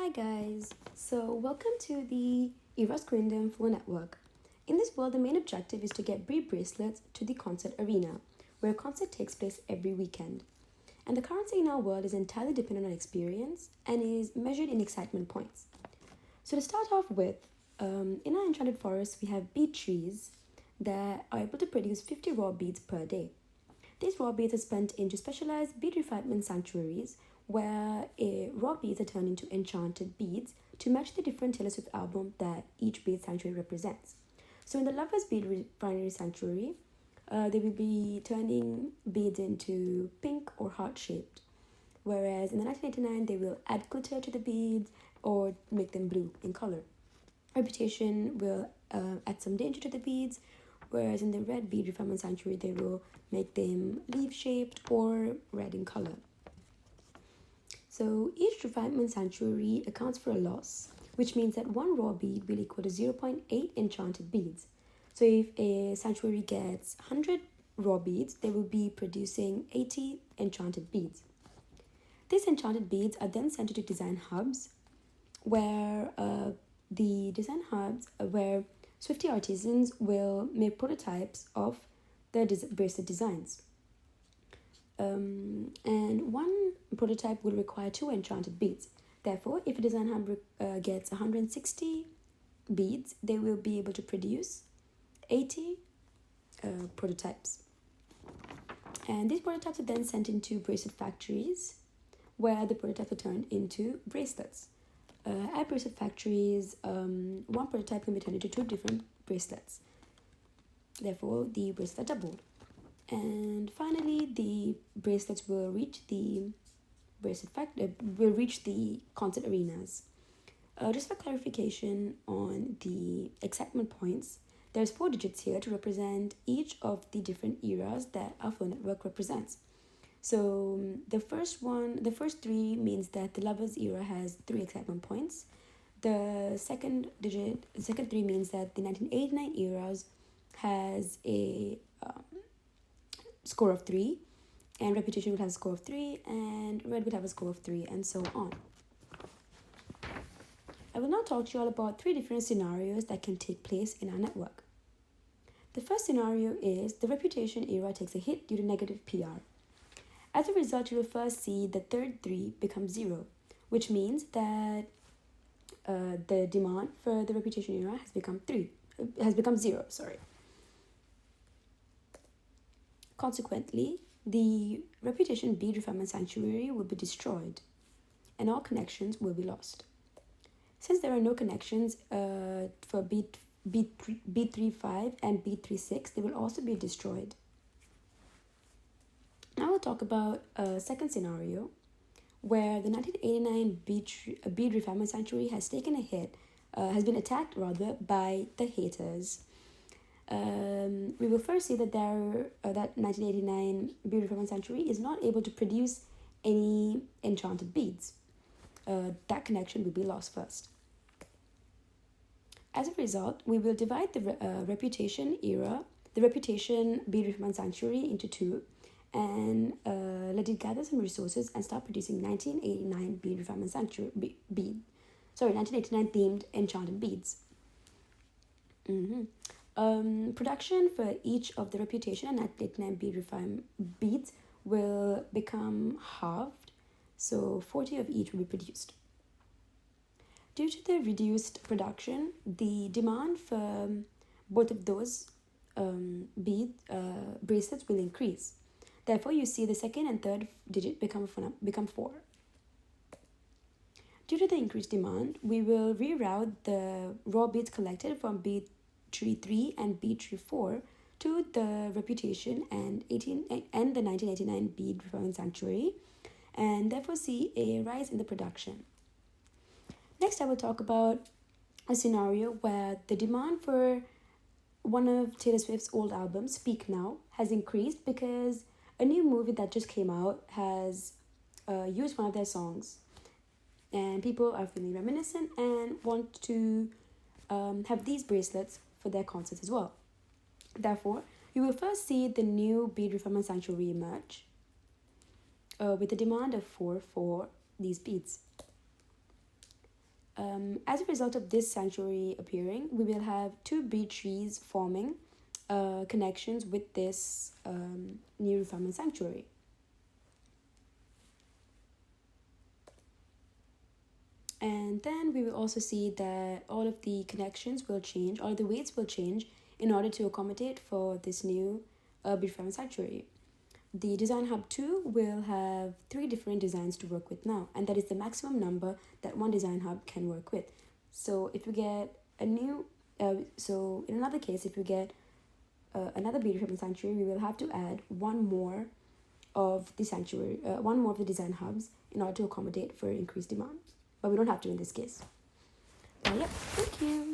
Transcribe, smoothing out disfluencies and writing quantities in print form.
Hi guys, so welcome to the Eros Corindum Flow Network. In this world, the main objective is to get bead bracelets to the concert arena, where a concert takes place every weekend. And the currency in our world is entirely dependent on experience and is measured in excitement points. So to start off with, in our enchanted forest, we have bead trees that are able to produce 50 raw beads per day. These raw beads are spent into specialized bead refinement sanctuaries where raw beads are turned into enchanted beads to match the different Taylor Swift album that each bead sanctuary represents. So in the Lovers Bead Refinery Sanctuary, they will be turning beads into pink or heart-shaped, whereas in the 1989 they will add glitter to the beads or make them blue in color. Reputation will add some danger to the beads, whereas in the Red Bead Refinement Sanctuary they will make them leaf-shaped or red in color. So each refinement sanctuary accounts for a loss, which means that one raw bead will equal to 0.8 enchanted beads. So if a sanctuary gets 100 raw beads, they will be producing 80 enchanted beads. These enchanted beads are then sent to design hubs, where Swiftie artisans will make prototypes of their bracelet designs. And one prototype will require 2 enchanted beads. Therefore, if a design hub gets 160 beads, they will be able to produce 80 prototypes. And these prototypes are then sent into bracelet factories, where the prototypes are turned into bracelets. At bracelet factories, one prototype can be turned into 2 different bracelets. Therefore, the bracelets are doubled. And finally, the bracelets will reach the concert arenas. Just for clarification on the excitement points, there's 4 digits here to represent each of the different eras that our flow network represents. So the first 3 means that the Lovers era has 3 excitement points. The second 3 means that the 1989 eras has a score of 3, and Reputation would have a score of 3, and Red would have a score of 3, and so on. I will now talk to you all about 3 different scenarios that can take place in our network. The first scenario is the Reputation era takes a hit due to negative PR. As a result, you will first see the third 3 become 0, which means that the demand for the Reputation era has become 0. Consequently, the Reputation Bead Refinement Sanctuary will be destroyed, and all connections will be lost. Since there are no connections for bead 35 and bead 36, they will also be destroyed. Now we'll talk about a second scenario where the 1989 bead refinement sanctuary has taken a hit, has been attacked by the haters. We will first see that that 1989 bead refinement sanctuary is not able to produce any enchanted beads. That connection will be lost first. As a result, we will divide the Reputation bead refinement sanctuary into 2, and let it gather some resources and start producing 1989 bead refinement sanctuary 1989 themed enchanted beads. Production for each of the Reputation and 1989 bead refinement beads will become halved, so 40 of each will be produced. Due to the reduced production, the demand for both of those bracelets will increase. Therefore, you see the second and third digit become 4. Due to the increased demand, we will reroute the raw beads collected from bead 3 and bead 4 to the Reputation and the 1989 bead refinement sanctuary, and therefore see a rise in the production. Next, I will talk about a scenario where the demand for one of Taylor Swift's old albums, Speak Now, has increased because a new movie that just came out has used one of their songs, and people are feeling reminiscent and want to have these bracelets for their concerts as well. Therefore, you will first see the new bead refinement sanctuary emerge with a demand of 4 for these beads. As a result of this sanctuary appearing, we will have two breed trees forming connections with this new refinement sanctuary. And then we will also see that all of the connections will change, all the weights will change in order to accommodate for this new breed refinement sanctuary. The design hub 2 will have 3 different designs to work with now, and that is the maximum number that one design hub can work with. So if you get a new, so in another case, if you get another breed refinement sanctuary, we will have to add one more of the sanctuary, one more of the design hubs in order to accommodate for increased demand. But we don't have to in this case. Yeah, thank you.